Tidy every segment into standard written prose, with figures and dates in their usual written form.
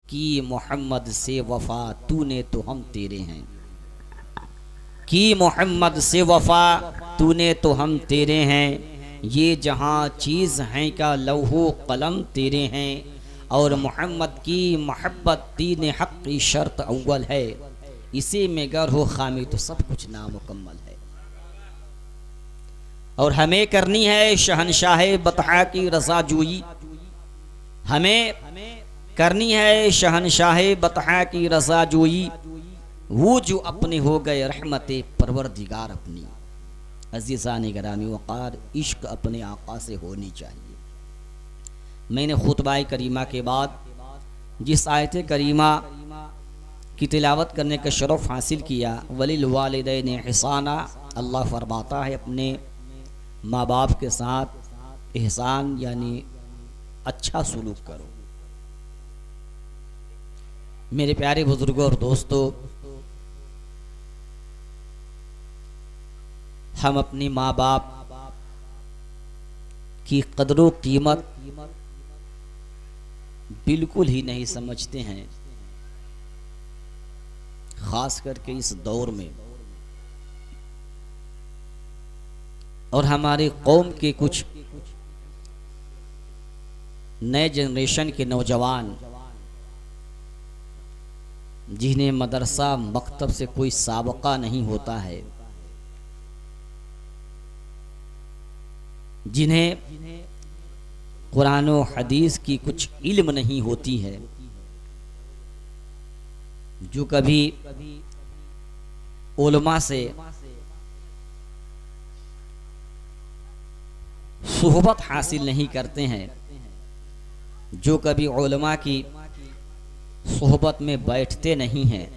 कि मोहम्मद से वफा तूने तो हम तेरे हैं, कि मोहम्मद से वफा तूने तो हम तेरे हैं। ये जहाँ चीज़ हैं का लौहो कलम तेरे हैं। और मोहम्मद की मोहब्बत दीन हक़ की शर्त अव्वल है। इसी में गर हो खामी तो सब कुछ नामुकम्मल है। और हमें करनी है शहनशाह बतहा की रज़ा जुई, हमें करनी है शहनशाह बतहा की रज़ा जुई। वो जो अपने हो गए रहमत परवरदिगार अपनी। अज़ीज़ान गिरामी वक़ार, इश्क अपने आका से होनी चाहिए। मैंने खुतबा करीमा के बाद जिस आयत करीमा की तिलावत करने का शरफ़ हासिल किया, वलिल वालिदैन इहसाना, अल्लाह फरमाता है अपने माँ बाप के साथ एहसान यानी अच्छा सलूक करो। मेरे प्यारे बुजुर्गों और दोस्तों, हम अपनी माँ बाप की कदर कीमत बिल्कुल ही नहीं समझते हैं, खास करके इस दौर में। और हमारे कौम के कुछ नए जनरेशन के नौजवान जिन्हें मदरसा मकतब से कोई साबका नहीं होता है, जिन्हें कुरान और हदीस की कुछ इल्म नहीं होती है, जो कभी उलमा से सुहबत हासिल नहीं करते हैं, जो कभी उलमा की सोहबत में बैठते नहीं हैं,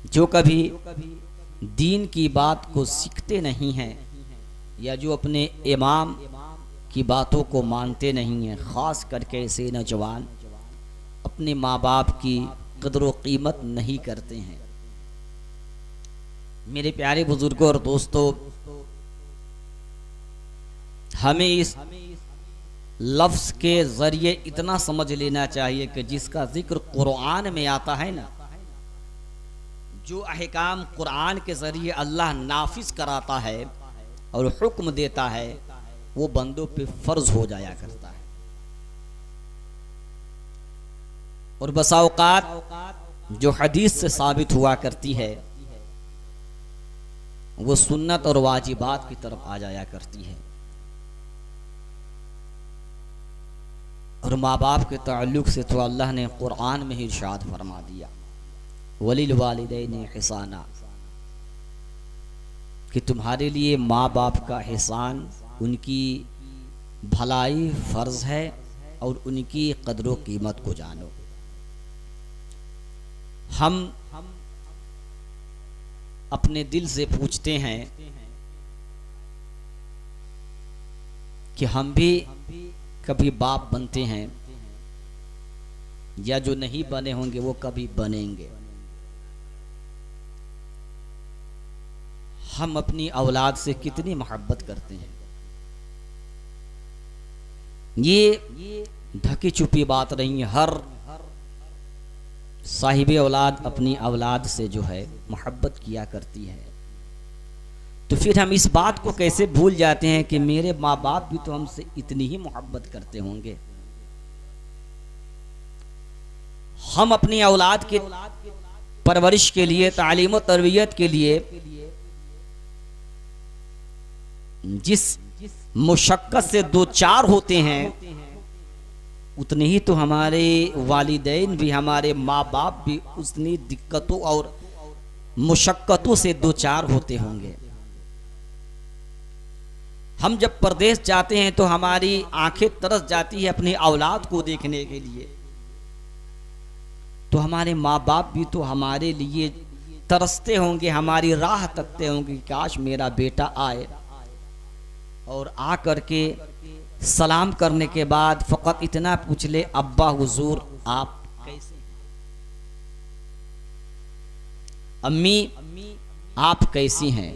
जो कभी दीन की बात को सीखते नहीं हैं, या जो अपने इमाम की बातों को मानते नहीं हैं, ख़ास करके ऐसे नौजवान अपने माँ बाप की कदर व कीमत नहीं करते हैं। मेरे प्यारे बुजुर्गों और दोस्तों, हमें इस लफ्ज़ के ज़रिए इतना समझ लेना चाहिए कि जिसका जिक्र कुरान में आता है ना, जो अहकाम कुरान के ज़रिए अल्लाह नाफिज कराता है और हुक्म देता है, वो बंदों पे फ़र्ज हो जाया करता है। और बसा औक़ात जो हदीस से साबित हुआ करती है, वो सुन्नत और वाजिबात की तरफ आ जाया करती है। और माँ बाप के ताल्लुक़ से तो अल्लाह ने कुरान में ही इरशाद फरमा दिया, वलिल वालिदैन इहसाना, कि तुम्हारे लिए माँ बाप का एहसान, उनकी भलाई फ़र्ज़ है और उनकी कदर व कीमत को जानो। हम अपने दिल से पूछते हैं कि हम भी कभी बाप बनते हैं, या जो नहीं बने होंगे वो कभी बनेंगे। हम अपनी औलाद से कितनी मोहब्बत करते हैं, ये ढकी छुपी बात नहीं है। हर साहिब औलाद अपनी औलाद से जो है मोहब्बत किया करती है। तो फिर हम इस बात को कैसे भूल जाते हैं कि मेरे माँ बाप भी तो हमसे इतनी ही मोहब्बत करते होंगे। हम अपनी औलाद के परवरिश के लिए, तालीम और तरबियत के लिए जिस मुशक्कत से दो चार होते हैं, उतने ही तो हमारे वालिदैन भी, हमारे माँ बाप भी उतनी दिक्कतों और मुशक्कतों से दो चार होते होंगे। हम जब परदेश जाते हैं तो हमारी आंखें तरस जाती है अपनी औलाद को देखने के लिए, तो हमारे माँ बाप भी तो हमारे लिए तरसते होंगे, हमारी राह तकते होंगे, काश मेरा बेटा आए और आ करके सलाम करने के बाद फ़कत इतना पूछ ले, अब्बा हुजूर आप कैसे, अम्मी आप कैसी हैं,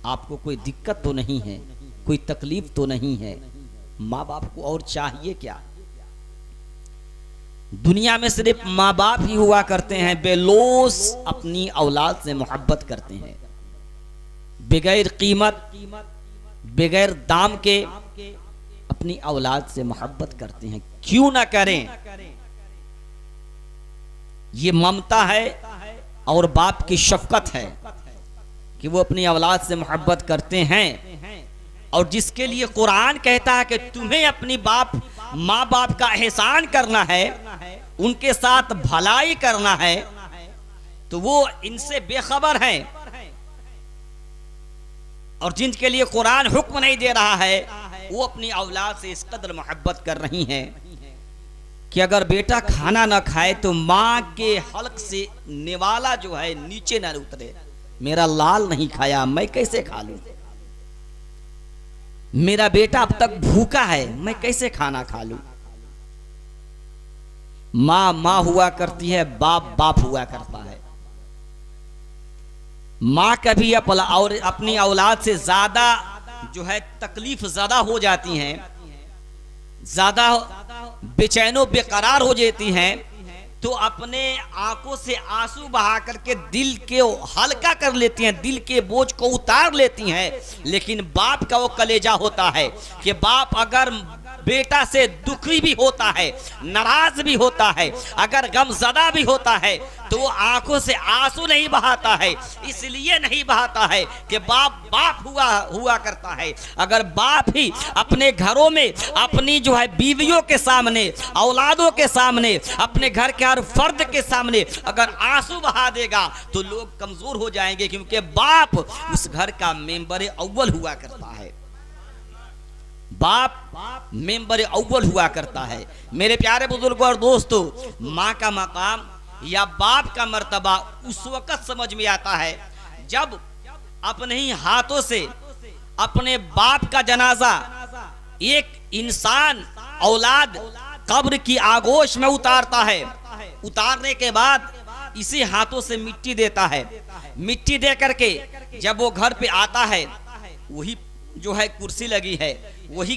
आपको कोई दिक्कत तो नहीं है, कोई तकलीफ तो नहीं है। माँ बाप को और चाहिए क्या। दुनिया में सिर्फ माँ बाप ही हुआ करते हैं बेलोस अपनी औलाद से मोहब्बत करते हैं, बगैर कीमत बगैर दाम के अपनी औलाद से मोहब्बत करते हैं। क्यों ना करें, ये ममता है और बाप की शफकत है कि वो अपनी औलाद से मोहब्बत करते हैं। और जिसके लिए कुरान कहता है कि तुम्हें अपनी माँ बाप का एहसान करना है, उनके साथ भलाई करना है, तो वो इनसे बेखबर है। और जिनके लिए कुरान हुक्म नहीं दे रहा है, वो अपनी औलाद से इस कदर मोहब्बत कर रही हैं कि अगर बेटा खाना ना खाए तो माँ के हल्क से निवाला जो है नीचे ना उतरे। मेरा लाल नहीं खाया, मैं कैसे खा लूं? मेरा बेटा अब तक भूखा है, मैं कैसे खाना खा लूं? माँ माँ हुआ करती है, बाप बाप हुआ करता है। माँ कभी अपनी औलाद से ज्यादा जो है तकलीफ ज्यादा हो जाती हैं, ज्यादा बेचैनो बेकरार हो जाती हैं, तो अपने आंखों से आंसू बहा करके दिल के हल्का कर लेती हैं, दिल के बोझ को उतार लेती हैं। लेकिन बाप का वो कलेजा होता है कि बाप अगर बेटा से दुखी भी होता है, नाराज भी होता है, अगर गमज़दा भी होता है, तो वो आंखों से आंसू नहीं बहाता है। इसलिए नहीं बहाता है कि बाप हुआ करता है। अगर बाप ही अपने घरों में अपनी जो है बीवियों के सामने, औलादों के सामने, अपने घर के हर फर्द के सामने अगर आंसू बहा देगा तो लोग कमजोर हो जाएंगे, क्योंकि बाप उस घर का मेंबर अव्वल हुआ करता है। बाप मेंबर अव्वल हुआ करता है। मेरे प्यारे बुजुर्गों और दोस्तों, माँ का मकाम या बाप का मर्तबा उस वक्त समझ में आता है जब अपने ही हाथों से अपने बाप का जनाजा एक इंसान औलाद कब्र की आगोश में उतारता है। उतारने के बाद इसी हाथों से मिट्टी देता है। मिट्टी दे करके जब वो घर पे आता है, वही जो है कुर्सी लगी है, वही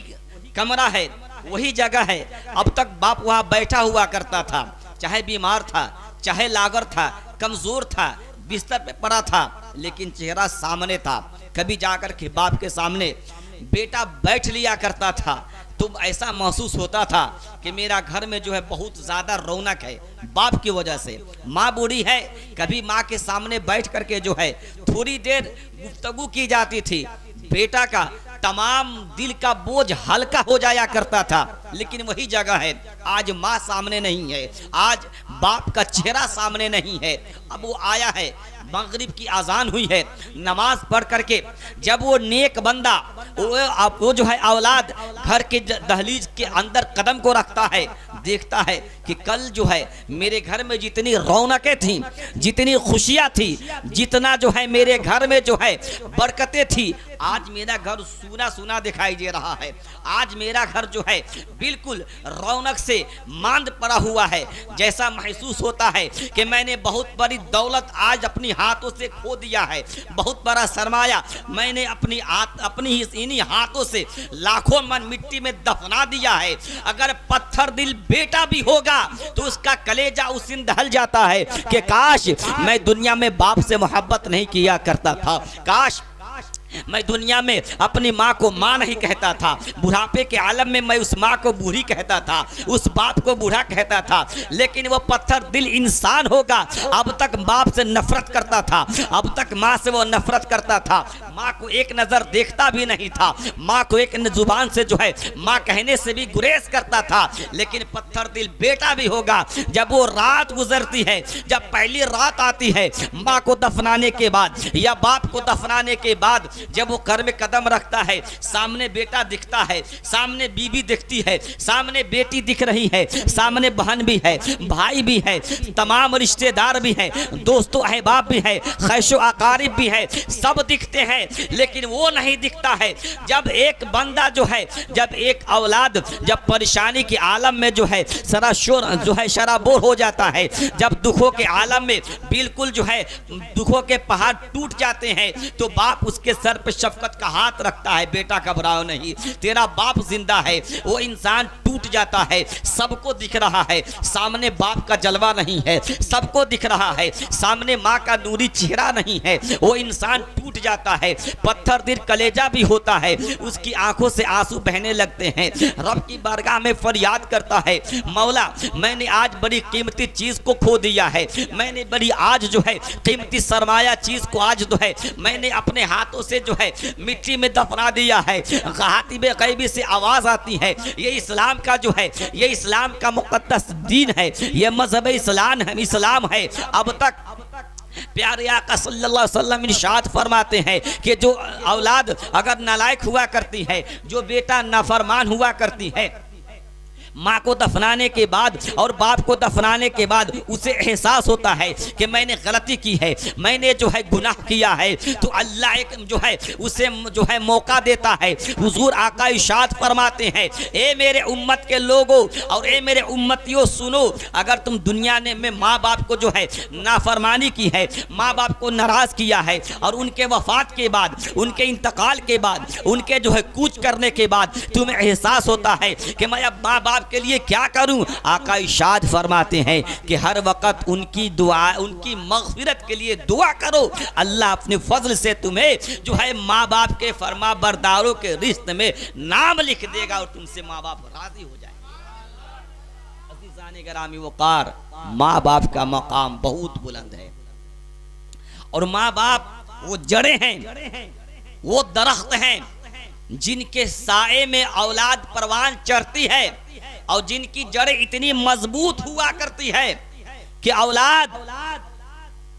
कमरा है, वही जगह है। अब तक बाप वहां बैठा हुआ करता था, चाहे बीमार था, चाहे लागर था, कमजोर था, बिस्तर पे पड़ा था, लेकिन चेहरा सामने था। कभी जाकर के बाप के सामने बेटा बैठ लिया करता था तो ऐसा महसूस होता था कि मेरा घर में जो है बहुत ज्यादा रौनक है बाप की वजह से। माँ बूढ़ी है, कभी माँ के सामने बैठ करके जो है थोड़ी देर गुफ्तगू की जाती थी, बेटा का तमाम दिल का बोझ हल्का हो जाया करता था। लेकिन वही जगह है, आज माँ सामने नहीं है, आज बाप का चेहरा सामने नहीं है। अब वो आया है, मगरिब की अजान हुई है, नमाज पढ़ करके जब वो नेक बंदा वो जो है औलाद घर के दहलीज के अंदर कदम को रखता है, देखता है कि कल जो है मेरे घर में जितनी रौनकें थी, जितनी खुशियाँ थी, जितना जो है मेरे घर में जो है बरकतें थी, आज मेरा घर सूना सूना दिखाई दे रहा है। आज मेरा घर जो है बिल्कुल रौनक से मांद पड़ा हुआ है। जैसा महसूस होता है कि मैंने बहुत बड़ी दौलत आज अपनी हाथों से खो दिया है, बहुत बड़ा सरमाया मैंने अपनी इन्हीं हाथों से लाखों मन मिट्टी में दफना दिया है। अगर पत्थर दिल बेटा भी होगा तो उसका कलेजा उस दिन दहल जाता है कि काश मैं दुनिया में बाप से मोहब्बत नहीं किया करता था, काश मैं दुनिया में अपनी माँ को माँ नहीं कहता था, बुढ़ापे के आलम में मैं उस माँ को बूढ़ी कहता था, उस बाप को बूढ़ा कहता था। लेकिन वो पत्थर दिल इंसान होगा, अब तक बाप से नफरत करता था, अब तक माँ से वो नफरत करता था, माँ को एक नज़र देखता भी नहीं था, माँ को एक जुबान से जो है माँ कहने से भी गुरेज करता था। लेकिन पत्थर दिल बेटा भी होगा, जब वो रात गुजरती है, जब पहली रात आती है माँ को दफनाने के बाद या बाप को दफनाने के बाद, जब वो घर में कदम रखता है, सामने बेटा दिखता है, सामने बीबी दिखती है, सामने बेटी दिख रही है, सामने बहन भी है, भाई भी है, तमाम रिश्तेदार भी हैं, दोस्तों अहबाब भी है, खैशो अकारिब भी है, सब दिखते हैं। लेकिन वो नहीं दिखता है जब एक बंदा जो है, जब एक औलाद जब परेशानी के आलम में जो है सराशोर जो है शराबोर हो जाता है, जब दुखों के आलम में बिल्कुल जो है दुखों के पहाड़ टूट जाते हैं, तो बाप उसके सर सर पे शफकत का हाथ रखता है, बेटा घबराओ नहीं, तेरा बाप जिंदा है। वो इंसान टूट जाता है, सबको दिख रहा है सामने बाप का जलवा नहीं है, सबको दिख रहा है सामने माँ का नूरी चेहरा नहीं है, वो इंसान टूट जाता है, पत्थर दिल कलेजा भी होता है, उसकी आंखों से आंसू बहने लगते हैं, रब की बारगाह में फरियाद करता है, मौला मैंने आज बड़ी कीमती चीज को खो दिया है, मैंने बड़ी आज जो है कीमती सरमाया चीज को आज जो है मैंने अपने हाथों से जो है मिट्टी में दफना दिया है। गातिब गैबी से आवाज आती है, ये इस्लाम का जो है, ये इस्लाम का मुक़द्दस दीन है, ये मजहब इस्लाम है। अब तक प्यारे आका सल्लल्लाहु अलैहि वसल्लम इरशाद फरमाते हैं कि जो औलाद अगर नालायक हुआ करती है, जो बेटा नाफरमान हुआ करती है, माँ को दफनाने के बाद और बाप को दफनाने के बाद उसे एहसास होता है कि मैंने गलती की है, मैंने जो है गुनाह किया है, तो अल्लाह एक जो है उसे जो है मौका देता है। हुजूर आका इरशाद फरमाते हैं, ए मेरे उम्मत के लोगों और ए मेरे उम्मतियों सुनो, अगर तुम दुनिया में माँ बाप को जो है नाफरमानी की है, माँ बाप को नाराज़ किया है और उनके वफात के बाद, उनके इंतकाल के बाद, उनके जो है कूच करने के बाद तुम्हें एहसास होता है कि मैं अब माँ बाप के लिए क्या करूं, आका इरशाद फरमाते हैं कि हर वक्त उनकी दुआ, उनकी मग़फ़िरत के लिए दुआ करो, अल्लाह अपने फजल से तुम्हें जो है माँ बाप के फरमा बरदारों के रिश्ते में नाम लिख देगा और तुमसे माँ बाप राजी हो जाएंगे। अज़ीज़ाने गिरामी वक़ार, माँ बाप का मकाम बहुत बुलंद है और माँ बाप वो जड़ें हैं, वो दरख्त हैं जिनके साए में औलाद परवान चढ़ती है और जिनकी जड़ें इतनी मजबूत हुआ करती है कि औलाद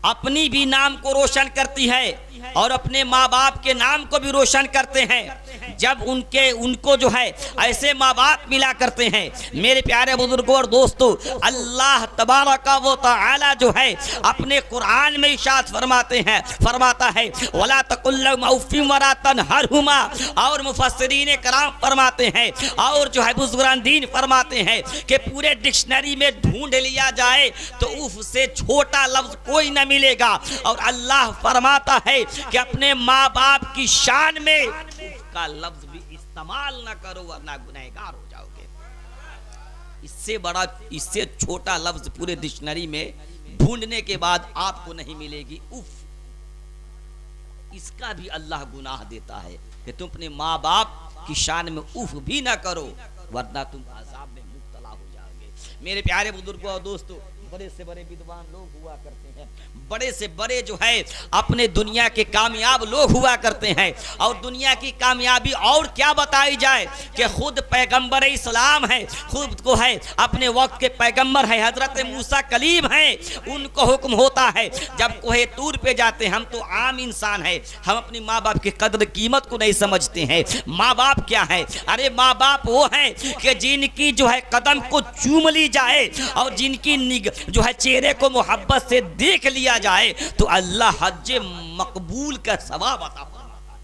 अपनी भी नाम को रोशन करती है और अपने माँ बाप के नाम को भी रोशन करते हैं। जब उनको जो है ऐसे माँ बाप मिला करते हैं, मेरे प्यारे बुजुर्गों और दोस्तों, अल्लाह तबारक व तआला जो है अपने कुरान में इरशाद फरमाता है वला तकुल लहुमा उफ़्फ़िन वला तनहरहुमा, और मुफस्सिरीन कराम फरमाते हैं और जो है बुजुर्गान दीन फरमाते हैं कि पूरे डिक्शनरी में ढूंढ लिया जाए तो उफ से छोटा लफ्ज कोई न मिलेगा। और अल्लाह फरमाता है कि अपने माँ बाप की शान में का लफ्ज भी इस्तेमाल ना करो वरना गुनहगार हो जाओगे। इससे बड़ा, इससे छोटा लफ्ज पूरे डिक्शनरी में ढूंढने के बाद आपको नहीं मिलेगी। उफ, इसका भी अल्लाह गुनाह देता है कि तुम अपने माँ बाप की शान में उफ भी ना करो वरना तुम अजाब में मुब्तला हो जाओगे। मेरे प्यारे बुजुर्गों और दोस्तों, बड़े से बड़े विद्वान लोग हुआ करते हैं, बड़े से बड़े जो है अपने दुनिया के कामयाब लोग हुआ करते हैं और दुनिया की कामयाबी और क्या बताई जाए कि खुद पैगंबर इस्लाम है, खुद को है अपने वक्त के पैगंबर है, हजरत मूसा कलीम हैं। उनको हुक्म होता है जब कोहे तूर पे जाते हैं, हम तो आम इंसान है, हम अपनी माँ बाप की कदर कीमत को नहीं समझते हैं। माँ बाप क्या है? अरे माँ बाप वो है कि जिनकी जो है कदम को चूम ली जाए और जिनकी जो है चेहरे को मोहब्बत से देख लिया जाए तो अल्लाह हज मकबूल का सवाब अता फरमाता है।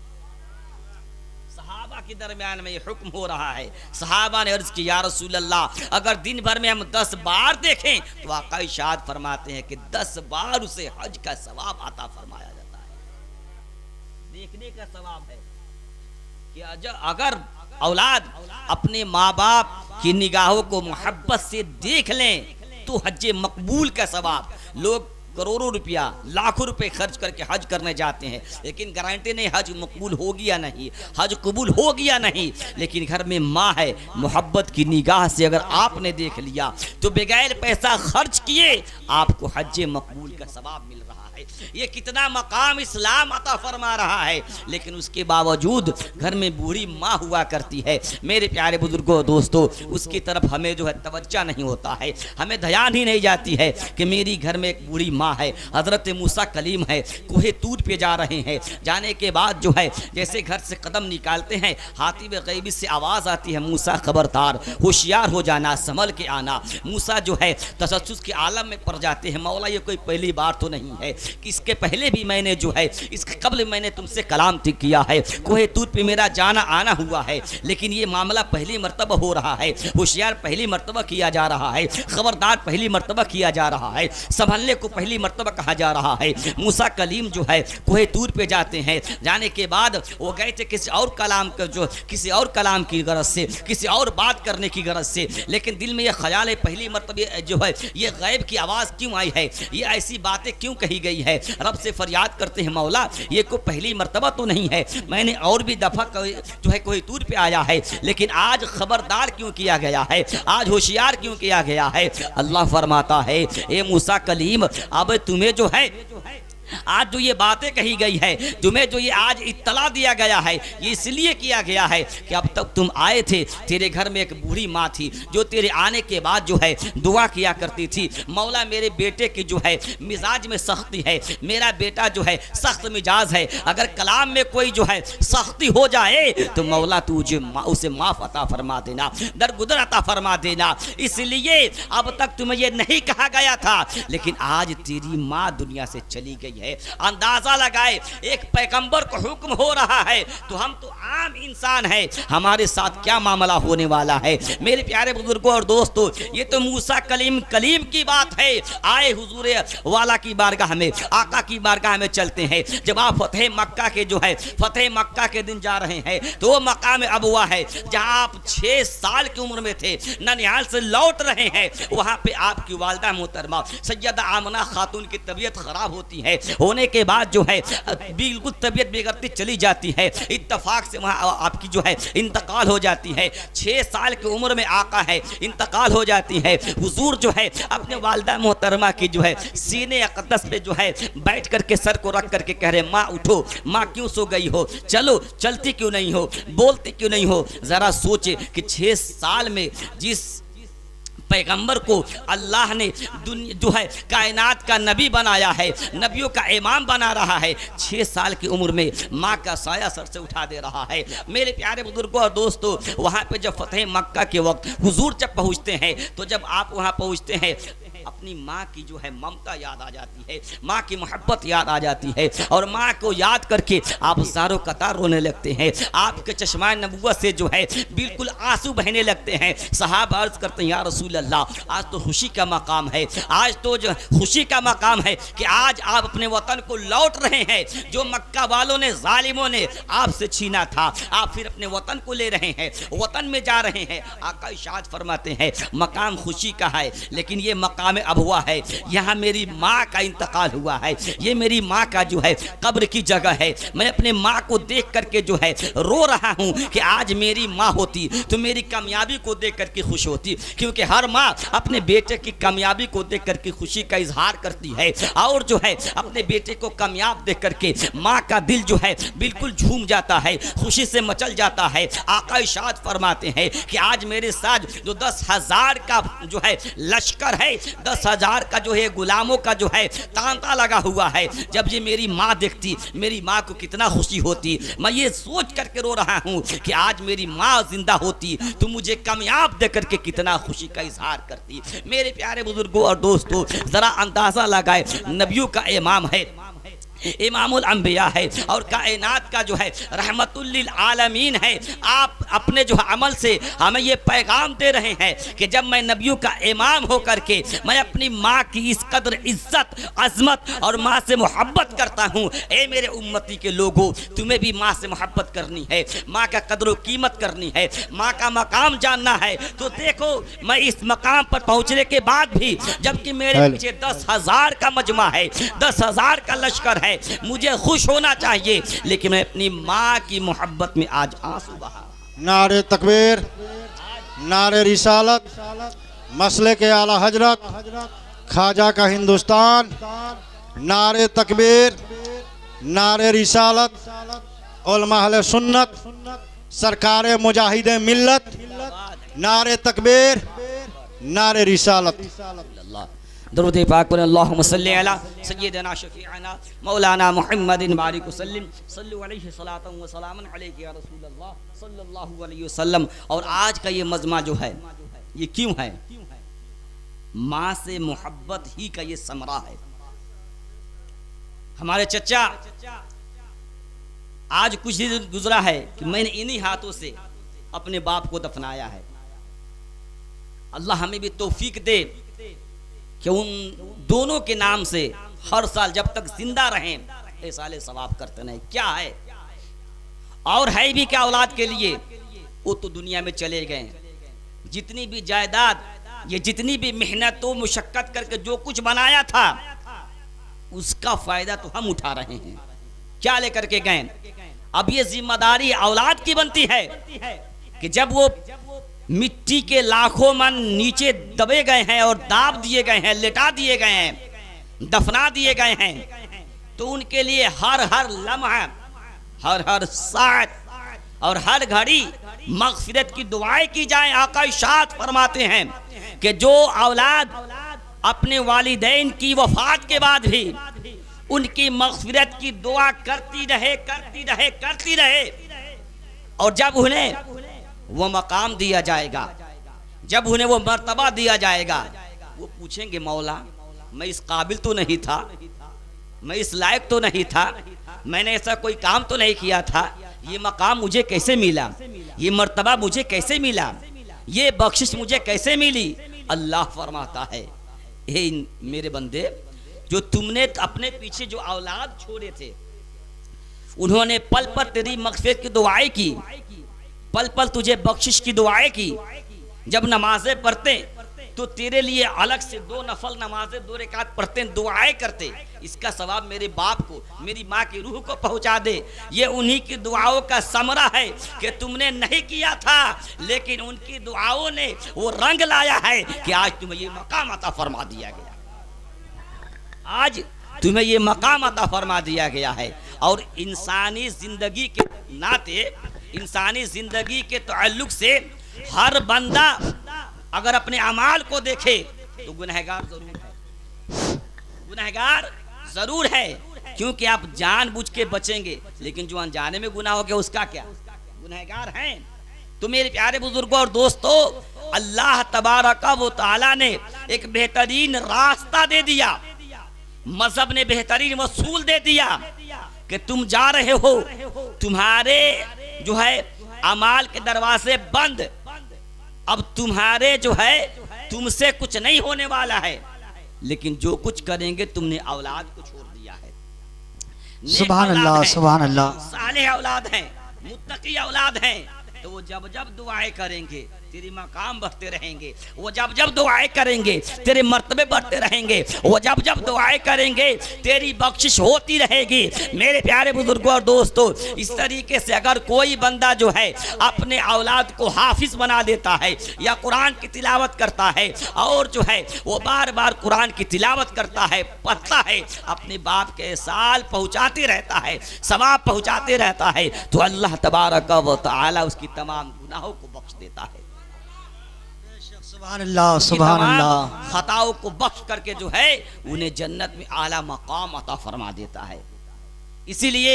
सहाबा के दरमियान में ये हुक्म हो रहा है। सहाबा ने अर्ज की, या रसूल अल्लाह, अगर दिन भर में हम 10 बार देखें तो आका इरशाद फरमाते हैं कि 10 बार उसे हज का सवाब अता फरमाया जाता है। देखने का सवाब है कि अगर औलाद अपने माँ बाप की निगाहों को मोहब्बत से देख लें तो हज मकबूल का सवाब। लोग करोड़ों रुपया, लाखों रुपए खर्च करके हज करने जाते हैं, लेकिन गारंटी नहीं हज मकबूल होगी या नहीं, हज कबूल होगी या नहीं। लेकिन घर में माँ है, मोहब्बत की निगाह से अगर आपने देख लिया तो बगैर पैसा खर्च किए आपको हज मकबूल का सवाब मिल रहा है। ये कितना मकाम इस्लाम अता फरमा रहा है। लेकिन उसके बावजूद घर में बूढ़ी माँ हुआ करती है, मेरे प्यारे बुजुर्गों दोस्तों, उसकी तरफ हमें जो है तवज्जो नहीं होता है, हमें ध्यान ही नहीं जाती है कि मेरी घर में एक बूढ़ी माँ है, हजरत मूसा कलीम है, कोहे तूर पे जा रहे हैं। जाने के बाद जो है जैसे घर से कदम निकालते हैं, हातिब गैबी से आवाज़ आती है, मूसा खबरदार, होशियार हो जाना, संभल के आना। मूसा जो है तसस्सुस के आलम में पड़ जाते हैं, मौला ये कोई पहली बार तो नहीं है कि इसके पहले भी मैंने जो है, इसके कबल मैंने तुमसे कलाम किया है, कोहे तूर पे मेरा जाना आना हुआ है, लेकिन ये मामला पहली मर्तबा हो रहा है, होशियार पहली मर्तबा किया जा रहा है, खबरदार पहली मर्तबा किया जा रहा है, संभलने को पहली पहली मर्तबा कहा जा रहा है। मूसा कलीम जो है कोहे तूर पे जाते हैं, जाने के बाद वो गए थे किसी और कलाम की गरज से, किसी और बात करने की गरज से, लेकिन दिल में ये ख्याल है पहली मर्तबा जो है ये गैब की आवाज़ क्यों आई है, ये ऐसी बातें क्यों कही गई है। रब से फरियाद करते हैं, मौला ये को पहली मर्तबा तो नहीं है, मैंने और भी दफ़ा जो है कोई तूर पे आया है, लेकिन आज खबरदार क्यों किया गया है, आज होशियार क्यों किया गया है। अल्लाह फरमाता है ए मूसा कलीम, अब तुम्हें जो है आज जो ये बातें कही गई है, तुम्हें जो ये आज इत्तला दिया गया है, ये इसलिए किया गया है कि अब तक तुम आए थे, तेरे घर में एक बूढ़ी माँ थी जो तेरे आने के बाद जो है दुआ किया करती थी, मौला मेरे बेटे की जो है मिजाज में सख्ती है, मेरा बेटा जो है सख्त मिजाज है, अगर कलाम में कोई जो है सख्ती हो जाए तो मौला तुझे उसे माफ़ अता फरमा देना, दरगुदर अता फरमा देना। इसलिए अब तक तुम्हें ये नहीं कहा गया था, लेकिन आज तेरी माँ दुनिया से चली गई है। अंदाजा लगाए एक पैगंबर को हुक्म हो रहा है तो हम तो आम इंसान है, हमारे साथ क्या मामला होने वाला है। मेरे प्यारे बुजुर्गों और दोस्तों, ये तो मूसा कलीम की बात है। आए हुजूर वाला की बारगाह में, आका की बारगाह में चलते हैं। जब आप फतेह मक्का के जो है फतेह मक्का के दिन जा रहे हैं तो वो मकाम अबवा है जहां आप 6 साल की उम्र में थे, ननिहाल से लौट रहे हैं। वहां पे आपकी वालिदा मोहतरमा सैयदा आमना खातून की तबीयत खराब होती है, होने के बाद जो है बिल्कुल तबीयत बिगड़ती चली जाती है, इत्तफाक से वहाँ आपकी जो है इंतकाल हो जाती है। 6 साल की उम्र में आका है, इंतकाल हो जाती है। हुजूर जो है अपने वालिदा मोहतरमा की जो है सीने अक़दस पे जो है बैठ करके सर को रख करके कह रहे, माँ उठो, माँ क्यों सो गई हो, चलो, चलती क्यों नहीं हो, बोलती क्यों नहीं हो। ज़रा सोचे कि 6 साल में जिस पैगंबर को अल्लाह ने दुनिया जो है कायनात का नबी बनाया है, नबियों का इमाम बना रहा है, 6 साल की उम्र में माँ का साया सर से उठा दे रहा है। मेरे प्यारे बुजुर्गों और दोस्तों, वहाँ पे जब फतेह मक्का के वक्त हुजूर जब पहुँचते हैं तो जब आप वहाँ पहुँचते हैं अपनी माँ की जो है ममता याद आ जाती है, माँ की मोहब्बत याद आ जाती है, और माँ को याद करके आप ज़ारो कतार रोने लगते हैं। आपके चश्मा नबुव्वत से जो है बिल्कुल आंसू बहने लगते हैं। सहाबा अर्ज़ करते हैं, या रसूल अल्लाह, आज तो खुशी का मकाम है, आज तो जो खुशी का मकाम है कि आज आप अपने वतन को लौट रहे हैं। जो मक्का वालों ने, जालिमों ने आपसे छीना था, आप फिर अपने वतन को ले रहे हैं, वतन में जा रहे हैं। आका इरशाद फरमाते हैं, मकाम खुशी का है, लेकिन ये मकाम में अब हुआ है, यहाँ मेरी माँ का इंतकाल हुआ है, ये मेरी माँ का जो है कब्र की जगह है। मैं अपने माँ को देख करके जो है रो रहा हूँ कि आज मेरी माँ होती तो मेरी कामयाबी को देख करके खुश होती, क्योंकि हर माँ अपने बेटे की कामयाबी को देख करके खुशी का इजहार करती है, और जो है अपने बेटे को कामयाब देख करके माँ का दिल जो है बिल्कुल झूम जाता है, खुशी से मचल जाता है। आका इरशाद फरमाते हैं कि आज मेरे साथ जो 10,000 का जो है लश्कर है, 10,000 का जो है गुलामों का जो है तांता लगा हुआ है, जब ये मेरी माँ देखती, मेरी माँ को कितना खुशी होती। मैं ये सोच करके रो रहा हूँ कि आज मेरी माँ जिंदा होती तो मुझे कामयाब देख करके कितना खुशी का इजहार करती। मेरे प्यारे बुजुर्गों और दोस्तों, जरा अंदाजा लगाए, नबियों का इमाम है, इमामुल अंबिया है, और कायनात का जो है रहमतुल लिल आलमीन है। आप अपने जो अमल से हमें ये पैगाम दे रहे हैं कि जब मैं नबियों का इमाम हो करके मैं अपनी माँ की इस कदर इज्जत, अजमत और माँ से मोहब्बत करता हूँ। ए मेरे उम्मती के लोगों, तुम्हें भी माँ से मोहब्बत करनी है, माँ का कदर कीमत करनी है, माँ का मकाम जानना है। तो देखो, मैं इस मकाम पर पहुँचने के बाद भी, जबकि मेरे पीछे 10,000 का मजमा है, 10,000 का लश्कर है, मुझे खुश होना चाहिए, लेकिन मैं अपनी माँ की मोहब्बत में आज आंसू बहा। नारे तकबीर, नारे रिसालत, मसले के आला हजरत ख्वाजा का हिंदुस्तान, नारे तकबीर, नारे रिसालत, उलमा अहले सुन्नत, सरकारे मुजाहिदे मिल्लत, नारे तकबीर, नारे रिसालत। दरूद पाक पर अल्लाहुम्मा सल्ली अला सय्यिदना शफीअना मौलाना मुहम्मदिन बारिक वसल्लम सल्लु अलैहि सलातन व सलामन अलैका या रसूल अल्लाह सल्लल्लाहु अलैहि वसल्लम। और आज का ये मजमा जो है ये क्यों है? माँ से मोहब्बत ही का ये समरा है। हमारे चचा आज कुछ दिन गुजरा है कि मैंने इन्हीं हाथों से अपने बाप को दफनाया है। अल्लाह हमें भी तौफीक दे कि उन दोनों के नाम से हर साल जब तक जिंदा रहें ये साले सवाब करते नहीं। क्या है और है भी क्या औलाद के लिए? वो तो दुनिया में चले गए। जितनी भी जायदाद, ये जितनी भी मेहनत व मुशक्कत करके जो कुछ बनाया था उसका फायदा तो हम उठा रहे हैं। क्या लेकर के गए? अब ये जिम्मेदारी औलाद की बनती है कि जब वो मिट्टी के लाखों मन नीचे दबे गए हैं और दाब दिए गए हैं, लेटा दिए गए हैं, दफना दिए गए हैं, तो उनके लिए हर हर लम्हा, हर हर साथ और हर घड़ी मग़फ़िरत की दुआएं की जाए। आका इरशाद फरमाते हैं कि जो औलाद अपने वालिदैन की वफात के बाद भी उनकी मग़फ़िरत की दुआ करती रहे और जब उन्हें वो मकाम दिया जाएगा, जब उन्हें वो मर्तबा दिया जाएगा, वो पूछेंगे मौला मैं इस काबिल तो नहीं था, मैं इस लायक तो नहीं था, मैंने ऐसा कोई काम तो नहीं किया था, ये मकाम मुझे कैसे मिला, ये मर्तबा मुझे कैसे मिला, ये बख्शिश मुझे कैसे मिली? अल्लाह फरमाता है हे मेरे बंदे, जो तुमने अपने पीछे जो औलाद छोड़े थे उन्होंने पल पल तेरी मग़फ़िरत की दुआएं की, पल पल तुझे बख्शिश की दुआएं की। जब नमाजें पढ़ते तो तेरे लिए अलग से 2 नफल नमाजें 2 रकात पढ़ते, दुआएं करते। इसका सवाब मेरे बाप को, मेरी माँ की रूह को पहुँचा दे। ये उन्हीं की दुआओं का समरा है कि तुमने नहीं किया था, लेकिन उनकी दुआओं ने वो रंग लाया है कि आज तुम्हें ये मकाम अता फरमा दिया गया, आज तुम्हें ये मकाम अता फरमा दिया गया है। और इंसानी जिंदगी के नाते, इंसानी जिंदगी के ताल्लुक से हर बंदा अगर अपने अमाल को देखे तो गुनहगार जरूर है, गुनहगार जरूर है, क्योंकि आप जानबूझ के बचेंगे, लेकिन जो अनजाने में गुनाह हो गया उसका क्या? गुनहगार हैं। तो मेरे प्यारे बुजुर्गों और दोस्तों, अल्लाह तबारक व तआला ने एक बेहतरीन रास्ता दे दिया, मजहब ने बेहतरीन वसूल दे दिया कि तुम जा रहे हो, तुम्हारे जो है अमाल के दरवाजे बंद, अब तुम्हारे जो है तुमसे कुछ नहीं होने वाला है, लेकिन जो कुछ करेंगे तुमने औलाद को छोड़ दिया है। सुभान अल्लाह, सुभान अल्लाह। सालेह औलाद हैं, मुत्तकी औलाद हैं, तो वो जब जब दुआएं करेंगे तेरी मकाम बढ़ते रहेंगे, वो जब जब दुआएं करेंगे तेरे मर्तबे बढ़ते रहेंगे, वो जब जब दुआएं करेंगे तेरी बख्शिश होती रहेगी। मेरे प्यारे बुजुर्गों और दोस्तों, इस तरीके से अगर कोई बंदा जो है अपने औलाद को हाफिज बना देता है या कुरान की तिलावत करता है और जो है वो बार बार कुरान की तिलावत करता है, पढ़ता है, अपने बाप के साल पहुँचाते रहता है, सवाब पहुँचाते रहता है, तो अल्लाह तबारक व तआला उसकी तमाम गुनाहों को बख्श देता है। सुभान अल्लाह, सुभान अल्लाह। खताओं को बख्श करके जो है उन्हें जन्नत में आला मकाम अता फरमा देता है। इसीलिए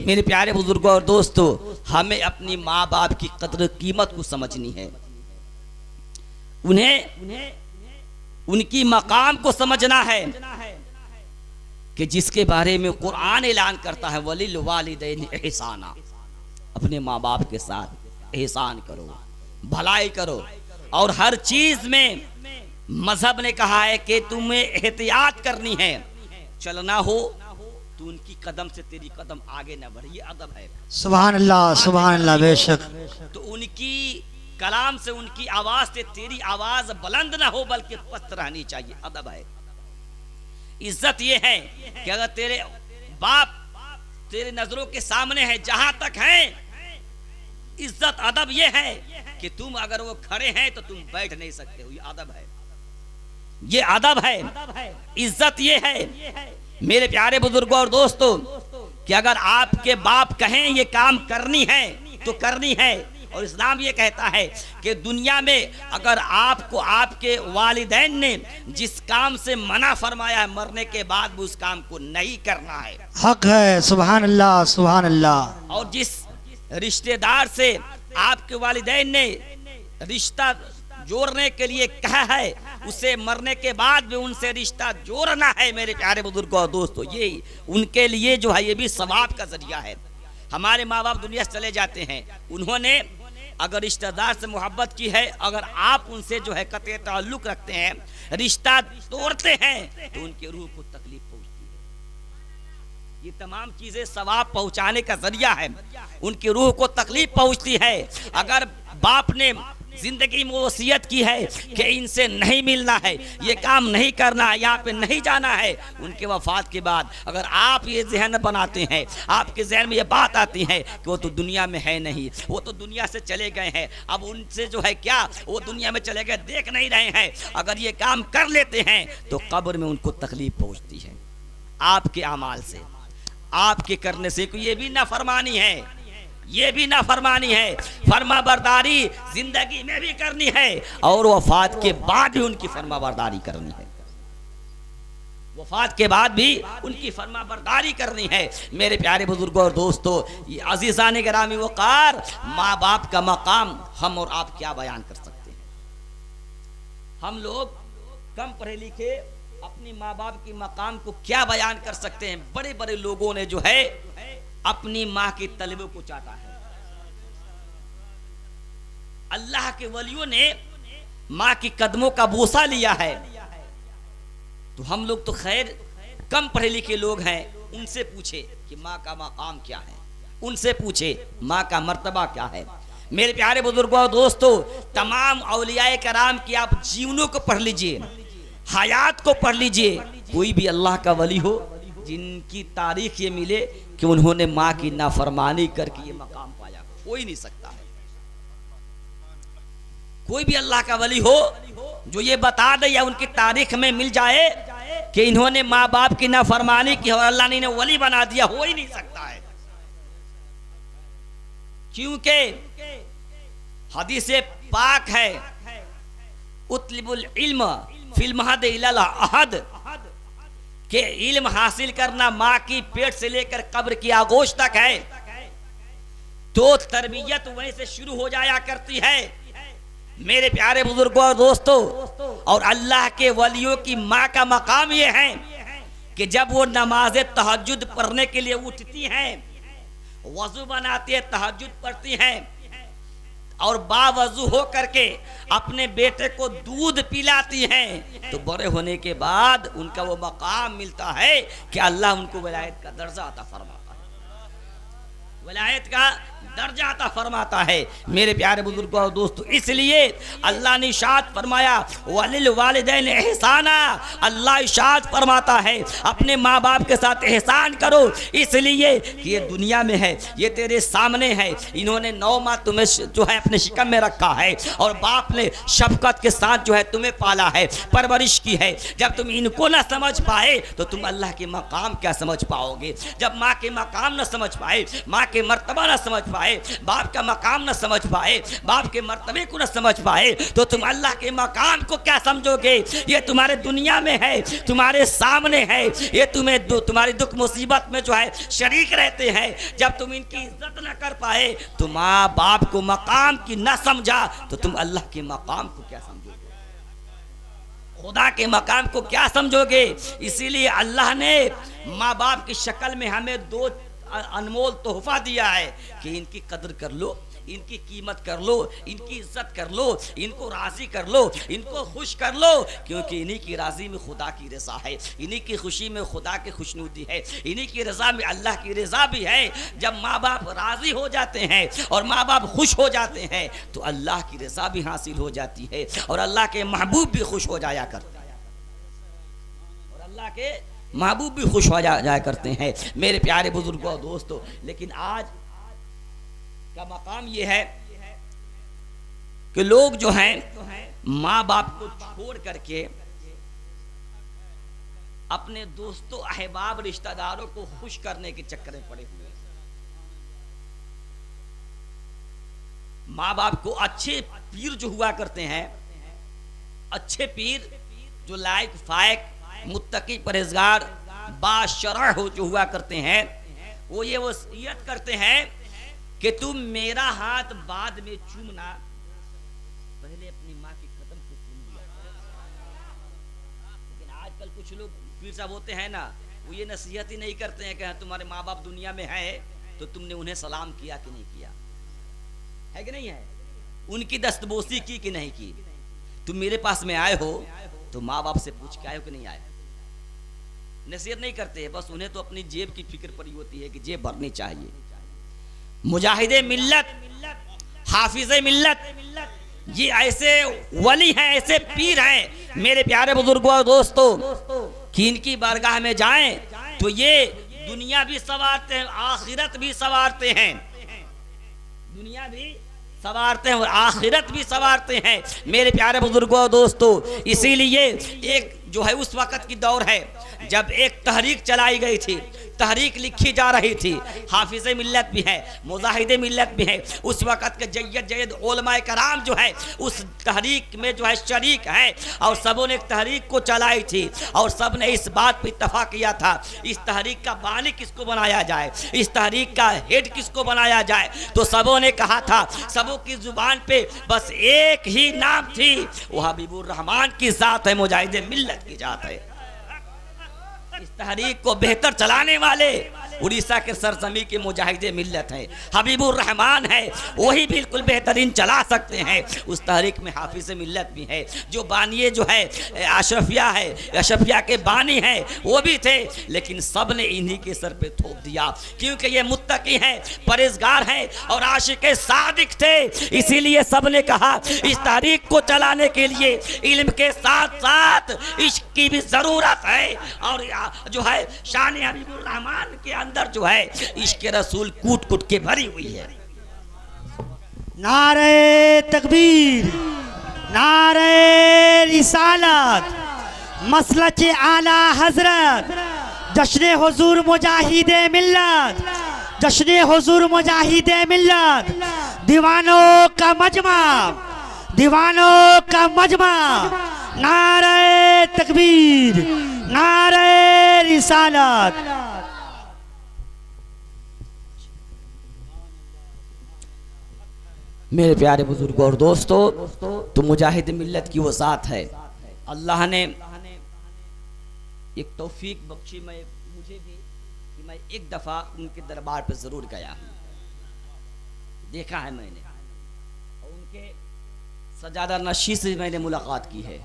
मेरे प्यारे बुजुर्गों और दोस्तों, हमें अपनी माँ बाप की कदर कीमत को समझनी है, उन्हें उनकी मकाम को समझना है कि जिसके बारे में कुरान ऐलान करता है वलिल वालिदैन एहसाना, अपने माँ बाप के साथ एहसान करो, भलाई करो। और हर चीज में मजहब ने कहा है कि तुम्हें एहतियात करनी है, चलना हो तो उनकी कदम से तेरी कदम आगे न बढ़े, ये अदब है। सुभान अल्लाह, सुभान अल्लाह, बेशक। तो उनकी कलाम से, उनकी आवाज से तेरी आवाज बुलंद ना हो बल्कि पस्त रहनी चाहिए, अदब है। इज्जत ये है कि अगर तेरे बाप तेरे नजरों के सामने है, जहां तक है, इज्जत अदब ये है कि तुम अगर वो खड़े हैं तो तुम बैठ नहीं सकते हो, ये अदब है, ये अदब है। इज्जत ये है मेरे प्यारे बुजुर्गों और दोस्तों कि अगर आपके बाप कहें ये काम करनी है तो करनी है। और इस्लाम ये कहता है कि दुनिया में अगर आपको आपके वालिदैन ने जिस काम से मना फरमाया है, मरने के बाद भी उस काम को नहीं करना है, हक है। सुभान अल्लाह, सुभान अल्लाह। और जिस रिश्तेदार से आपके वालिदैन ने रिश्ता जोड़ने के लिए कहा है, उसे मरने के बाद भी उनसे रिश्ता जोड़ना है। मेरे प्यारे बुजुर्गों और दोस्तों, ये उनके लिए जो है ये भी सवाब का जरिया है। हमारे माँ बाप दुनिया से चले जाते हैं, उन्होंने अगर रिश्तेदार से मोहब्बत की है, अगर आप उनसे जो है कतई ताल्लुक रखते हैं, रिश्ता तोड़ते हैं, तो उनके रूह को तकलीफ पहुंचती है। ये तमाम चीजें सवाब पहुंचाने का जरिया है, उनकी रूह को तकलीफ पहुंचती है। अगर बाप ने जिंदगी में वसीयत की है कि इनसे नहीं मिलना है, ये काम नहीं करना है, यहाँ पे नहीं जाना है, उनके वफात के बाद अगर आप ये जहन बनाते हैं, आपके जहन में ये बात आती है कि वो तो दुनिया में है नहीं, वो तो दुनिया से चले गए हैं, अब उनसे जो है क्या, वो दुनिया में चले गए, देख नहीं रहे हैं, अगर ये काम कर लेते हैं तो कब्र में उनको तकलीफ पहुंचती है। आपके अमाल से, आपके करने से, ये भी नाफरमानी है, ये भी नाफरमानी है। फर्मा बरदारी जिंदगी में भी करनी है और वफात के बाद भी उनकी फर्मा बरदारी करनी है, वफात के बाद भी उनकी फर्मा बरदारी करनी है। मेरे प्यारे बुजुर्गों और दोस्तों, ये अजीज़ान गिरामी वक़ार, माँ बाप का मकाम हम और आप क्या बयान कर सकते हैं। हम लोग कम पढ़े लिखे अपनी माँ बाप की मकाम को क्या बयान कर सकते हैं। बड़े बड़े लोगों ने जो है अपनी माँ के तलबों को चाटा है। अल्लाह के वलियों ने माँ की कदमों का बोसा लिया है। तो हम लोग तो खैर कम पढ़े लिखे लोग हैं, उनसे पूछे कि माँ का मकाम क्या है, उनसे पूछे माँ का मर्तबा क्या है। मेरे प्यारे बुजुर्गों और दोस्तों, तमाम औलियाए कराम की आप जीवनों को पढ़ लीजिए, हयात को पढ़ लीजिए। कोई भी अल्लाह का वली हो जिनकी तारीख ये मिले कि उन्होंने माँ की नाफरमानी करके ये मकाम पाया, कोई नहीं सकता है। कोई भी अल्लाह का वली हो जो ये बता दे या उनकी तारीख में मिल जाए कि इन्होंने माँ बाप की नाफरमानी की और अल्लाह ने इन्हें वली बना दिया, हो ही नहीं सकता है। क्योंकि हदीस पाक है, उतलिबुल इल्म फिल महद इलल अहद, के इल्म हासिल करना माँ की पेट से लेकर कब्र की आगोश तक है। तो तरबियत वहीं से शुरू हो जाया करती है। मेरे प्यारे बुजुर्गों और दोस्तों, और अल्लाह के वलियों की माँ का मकाम ये है कि जब वो नमाज तहज्जुद पढ़ने के लिए उठती हैं, वजू बनाती है, तहज्जुद पढ़ती हैं और बावजू हो करके अपने बेटे को दूध पिलाती हैं, तो बड़े होने के बाद उनका वो मकाम मिलता है कि अल्लाह उनको विलायत का दर्जा अता फरमाता है, विलायत का दर्जा अता फरमाता है। मेरे प्यारे बुजुर्गों और दोस्तों, इसलिए अल्लाह ने इरशाद फरमाया वलिल वालिदैन एहसाना, अल्लाह इरशाद फरमाता है अपने माँ बाप के साथ एहसान करो, इसलिए कि ये दुनिया में है, ये तेरे सामने है, इन्होंने 9 माह तुम्हें जो है अपने शिकम में रखा है और बाप ने शफकत के साथ जो है तुम्हें पाला है, परवरिश की है। जब तुम इनको ना समझ पाए तो तुम अल्लाह के मकाम क्या समझ पाओगे। जब माँ के मकाम न समझ पाए, माँ के मर्तबा न समझ पाए, बाप का मकाम न समझ पाए, बाप के मर्तबे को न समझ पाए, तो तुम अल्लाह के मकाम को क्या समझोगे। ये तुम्हारे दुनिया में है, तुम्हारे सामने है, ये तुम्हें तुम्हारी दुख मुसीबत में जो है शरीक रहते हैं। जब तुम इनकी इज्जत न कर पाए, तो माँ बाप को मकाम की न समझा, तो तुम अल्लाह के मकाम को क्या समझोगे, खुदा के मकाम को क्या समझोगे। इसीलिए अल्लाह ने माँ बाप की शक्ल में हमें 2 अनमोल तोहफा दिया है कि इनकी कदर कर लो, इनकी कीमत कर लो, इनकी इज्जत कर लो, इनको राजी कर लो, इनको खुश कर लो, क्योंकि इन्हीं की राजी में खुदा की रज़ा है, इन्हीं की खुशी में खुदा की खुशनुदी है, इन्हीं की रज़ा में अल्लाह की रज़ा भी है। जब माँ बाप राजी हो जाते हैं और माँ बाप खुश हो जाते हैं तो अल्लाह की रज़ा भी हासिल हो जाती है और अल्लाह के महबूब भी खुश हो जाया करते हैं, और अल्लाह के महबूब भी खुश हो जाया करते हैं। मेरे प्यारे बुजुर्गों और दोस्तों, लेकिन आज का मकाम ये है कि लोग जो हैं माँ बाप को छोड़ करके अपने दोस्तों, अहबाब, रिश्तेदारों को खुश करने के चक्कर में पड़े हुए हैं। माँ बाप को अच्छे पीर जो हुआ करते हैं, अच्छे पीर जो लायक फायक मुत्तकी परहेजगार बाशरह हो जो हुआ करते हैं, वो ये वसीयत करते हैं कि तुम मेरा हाथ बाद में चूमना, पहले अपनी माँ के कदम को चूम लिया। लेकिन आजकल कुछ लोग पीर साहब होते हैं ना, वो ये नसीहत ही नहीं करते हैं कि तुम्हारे माँ बाप दुनिया में है तो तुमने उन्हें सलाम किया कि नहीं किया, है कि नहीं है। उनकी दस्तबोसी की कि नहीं की? तुम मेरे पास में आए हो तो माँ बाप से पूछ के आए हो कि नहीं आए? नसीहत नहीं करते, बस उन्हें तो अपनी जेब की फिक्र पड़ी होती है कि जेब भरनी चाहिए। मुजाहिदे मिल्लत, हाफिजे मिल्लत, ये ऐसे वली हैं, ऐसे पीर हैं मेरे प्यारे बुजुर्गों और दोस्तों, कि इनकी बारगाह में जाएं तो ये दुनिया भी संवारते हैं, आखिरत भी संवारते हैं। दुनिया भी संवारते हैं और आखिरत भी संवारते हैं मेरे प्यारे बुजुर्गों और दोस्तों। इसीलिए एक जो है उस वक़्त की दौर है जब एक तहरीक चलाई गई थी, तहरीक लिखी जा रही थी। हाफिज़े मिल्लत भी है, मुजाहिदे मिल्लत भी है, उस वक़्त के जय्यद उलमाए कराम जो है उस तहरीक में जो है शरीक है, और सबों ने एक तहरीक को चलाई थी और सब ने इस बात पर इत्तफाक किया था इस तहरीक का बानी किसको बनाया जाए, इस तहरीक का हेड किसको बनाया जाए। तो सबों ने कहा था, सबों की जुबान पे बस एक ही नाम थी, वो हबीबुर रहमान की ज़ात है, मुजाहिदे मिल्लत की जात है। इस तहरीक को बेहतर चलाने वाले उड़ीसा के सरजमी के मुजाहिदे मिल्लत है, हबीबुर रहमान है, वही बिल्कुल बेहतरीन चला सकते हैं। उस तहरीक में हाफिज़ मिल्लत भी है, जो बानिए जो है अशरफिया है, अशरफिया के बानी है वो भी थे, लेकिन सब ने इन्हीं के सर पे थोप दिया, क्योंकि ये मुत्तकी हैं, परहेजगार हैं और आशिक़े सादिक थे। इसीलिए सब ने कहा इस तहरीक को चलाने के लिए इल्म के साथ साथ इश्क की भी ज़रूरत है, और जो है शान हबीबुर रहमान के अंदर जो है इश्क रसूल कूट कूट के भरी हुई है। नारे तकबीर, नारे रिसालत, मसलक आला हजरत, जश्न हुजूर मुजाहिदे मिल्लत, जश्न हुजूर मुजाहिदे मिल्लत, दीवानों का मजमा, दीवानों का मजमा। नारे तकबीर, नारे रिसालत। मेरे प्यारे बुजुर्गों और दोस्तों, तो मुजाहिद मिल्लत की वो ज़ात है। अल्लाह ने एक तौफीक बख्शी मुझे भी कि मैं एक दफ़ा उनके दरबार पर ज़रूर गया हूँ, देखा है मैंने, और उनके सजादा नशी से मैंने मुलाकात की है।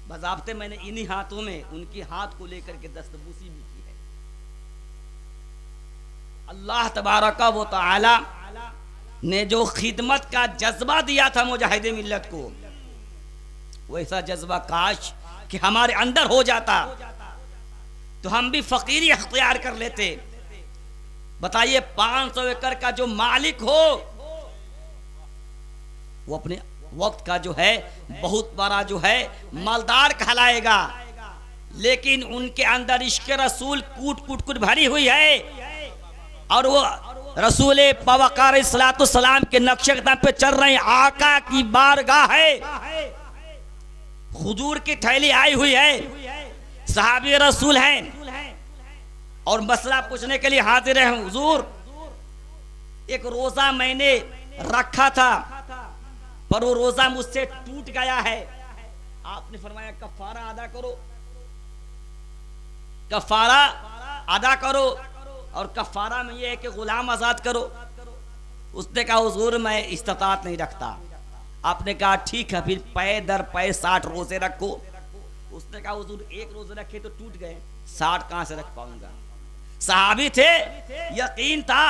बज़ाब्ते मैंने इन्हीं हाथों में उनके हाथ को लेकर के दस्तबूसी भी की है। अल्लाह तबारका व तआला ने जो खिदमत का जज्बा दिया था मुजाहिदे मिल्लत को, वैसा जज्बा काश कि हमारे अंदर हो जाता तो हम भी फकीरी अख्तियार कर लेते। बताइए 500 एकड़ का जो मालिक हो वो अपने वक्त का जो है बहुत बड़ा जो है मालदार कहलाएगा, लेकिन उनके अंदर इश्क रसूल कूट कूट कूट भरी हुई है, और वो रसूल पवकार सलाम के नक्शे कदम पे चल रहे हैं। आका की बारगाह है, हुजूर की थैली आई हुई है, सहाबी रसूल हैं और मसला पूछने के लिए हाजिर है। हुजूर, एक रोजा मैंने रखा था पर वो रोजा मुझसे टूट गया है, आपने फरमाया कफारा अदा करो, कफारा अदा करो, और कफारा में ये है कि गुलाम आजाद करो। उसने कहा हुजूर मैं इस्तात नहीं रखता। आपने कहा ठीक है, फिर पै दर पै 60 रोजे रखो। उसने कहा हुजूर एक रोजे रखे तो टूट गए, 60 कहां से रख पाऊंगा। सहाबी थे, यकीन था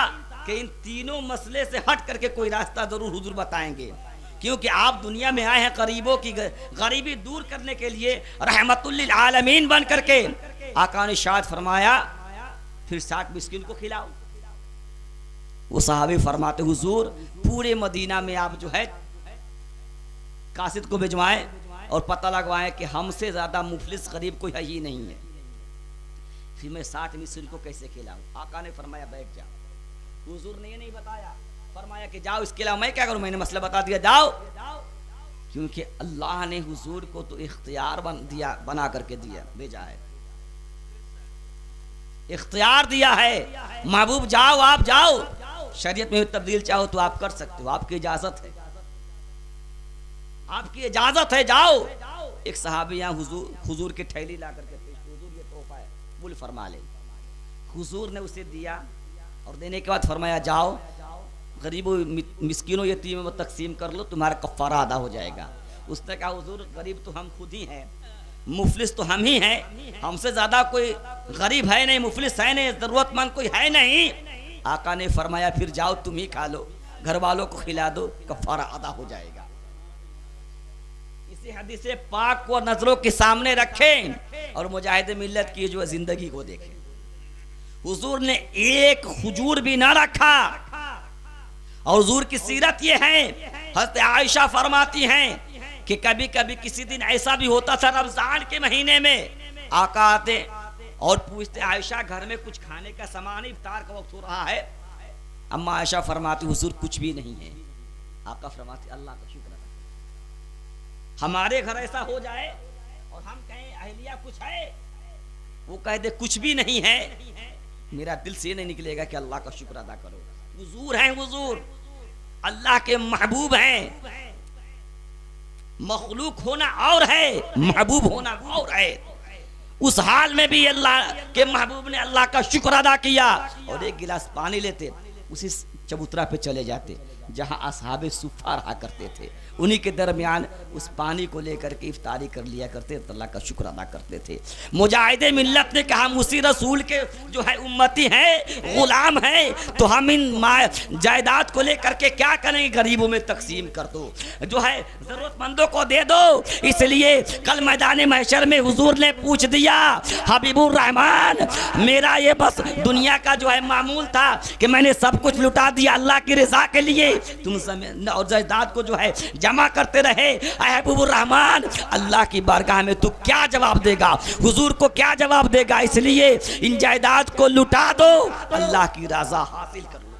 कि इन तीनों मसले से हट करके कोई रास्ता जरूर हुजूर बताएंगे, क्योंकि आप दुनिया में आए हैं गरीबों की गरीबी दूर करने के लिए, रहमतुल लिल आलमीन बन करके। आका ने इरशाद फरमाया फिर 60 मिस्किन को खिलाओ। वो सहाबी फरमाते हुजूर पूरे मदीना में आप जो है कासिद को भिजवाएं और पता लगवाएं कि हमसे ज्यादा मुफलिस गरीब कोई है ही नहीं है, फिर मैं 60 मिस्किन को कैसे खिलाऊं। आका ने फरमाया बैठ जाओ। हुजूर ने ये नहीं बताया, फरमाया कि जाओ, इसके अलावा मैं क्या करूं, मैंने मसला बता दिया, जाओ। क्योंकि अल्लाह ने हुजूर को तो इख्तियार बना करके दिया, भेजा है, इख्तियार दिया है। महबूब जाओ, आप जाओ, शरीयत में तब्दील चाहो तो आप कर सकते हो, आपकी इजाजत है, आपकी इजाजत है, जाओ। एक सहाबी यहाँ हुजूर की थैली ला करके हुजूर ये तोहफा है, बुल फरमा ले। हुजूर ने उसे दिया और देने के बाद फरमाया जाओ गरीबों मिस्किनों यतीमों में तकसीम कर लो, तुम्हारा कफ़ारा अदा हो जाएगा। उसने कहा हुजूर गरीब तो हम खुद ही हैं, मुफलिस तो हम ही हैं, हमसे ज़्यादा कोई गरीब है नहीं, मुफलिस है नहीं, ज़रूरतमंद कोई है नहीं। आका ने फरमाया फिर जाओ तुम ही खा लो, घर वालों को खिला दो, कफ़ारा अदा हो जाएगा। इसी हदीस पाक को नजरों के सामने रखें और मुजाहिद मिल्लत की जो जिंदगी को देखें। हुजूर ने एक हुजूर भी ना रखा। और हुजूर की सीरत ये है, हज़रत आयशा फरमाती हैं कि कभी कभी किसी दिन ऐसा भी होता था, रमजान के महीने में आका आते और पूछते आयशा घर में कुछ खाने का सामान, इफ्तार का वक्त हो रहा है। अम्मा आयशा फरमाती हुजूर कुछ भी नहीं है। आका फरमाती अल्लाह का शुक्र है। हमारे घर ऐसा हो जाए और हम कहें अहलिया कुछ है, वो कह दे कुछ भी नहीं है, मेरा दिल से नहीं निकलेगा कि अल्लाह का शुक्र अदा करो। हुजूर हैं, हुजूर अल्लाह के महबूब हैं। मखलूक होना और है, महबूब होना और है। उस हाल में भी अल्लाह के महबूब ने अल्लाह का शुक्र अदा किया और एक गिलास पानी लेते, उसी चबूतरा पे चले जाते जहां असहाबे सुफ़ा रहा करते थे, उन्हीं के दरमियान उस पानी को लेकर के इफ्तारी कर लिया करते, अल्लाह का शुक्र अदा करते थे। मुजाहिदे मिल्लत ने कहा उसी रसूल के जो है उम्मती हैं, गुलाम हैं, तो हम इन जायदाद को लेकर के क्या करेंगे, गरीबों में तकसीम कर दो, जो है ज़रूरतमंदों को दे दो। इसलिए कल मैदान महशर में हुजूर ने पूछ दिया हबीबुर रहमान, मेरा ये बस दुनिया का जो है मामूल था कि मैंने सब कुछ लुटा दिया अल्लाह की रज़ा के लिए, तुम समय और जायदाद को जो है जमा करते रहे, हबीबुर रहमान अल्लाह की बारगाह में तू क्या जवाब देगा, हुजूर को क्या जवाब देगा। इसलिए इन जायदाद को लुटा दो, अल्लाह की रज़ा हासिल कर लो,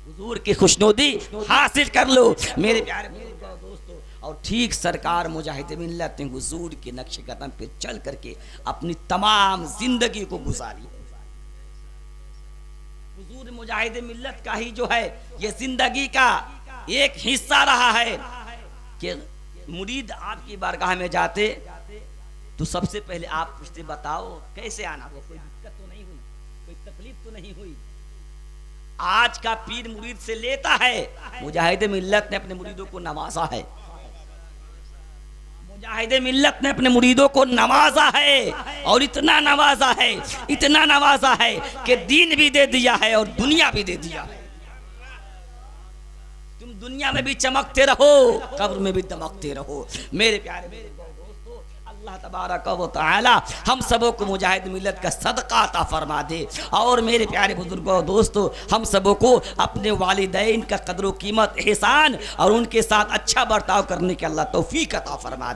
हुजूर की खुशनुदी हासिल कर लो मेरे प्यारे दोस्तों। और ठीक सरकार मुजाहिद मिल्लत ने हुजूर के नक्शे कदम पे चल करके अपनी तमाम जिंदगी को गुजारी। हुजूर मुजाहिद मिल्लत का ही जो है ये जिंदगी का एक हिस्सा रहा है कि मुरीद आपकी बारगाह में जाते तो सबसे पहले आप पूछते बताओ कैसे आना हो, कोई दिक्कत तो नहीं हुई, कोई तकलीफ तो नहीं हुई। आज का पीर मुरीद से लेता है, मुजाहिद मिल्लत ने अपने मुरीदों को नवाजा है, मुजाहिद मिल्लत ने अपने मुरीदों को नवाजा है और इतना नवाजा है, इतना नवाजा है कि दीन भी दे दिया है और दुनिया भी दे दिया है। तुम दुनिया में भी चमकते रहो, कब्र में भी दमकते रहो मेरे प्यारे दोस्तों। अल्लाह तबारक व तआला हम सबों को मुजाहिद मिल्लत का सदका अता फरमा दे। और मेरे प्यारे बुजुर्गों दोस्तों, हम सबों को अपने वालिदैन का कदर व कीमत, एहसान और उनके साथ अच्छा बर्ताव करने के अल्लाह तौफीक अता फरमा दे।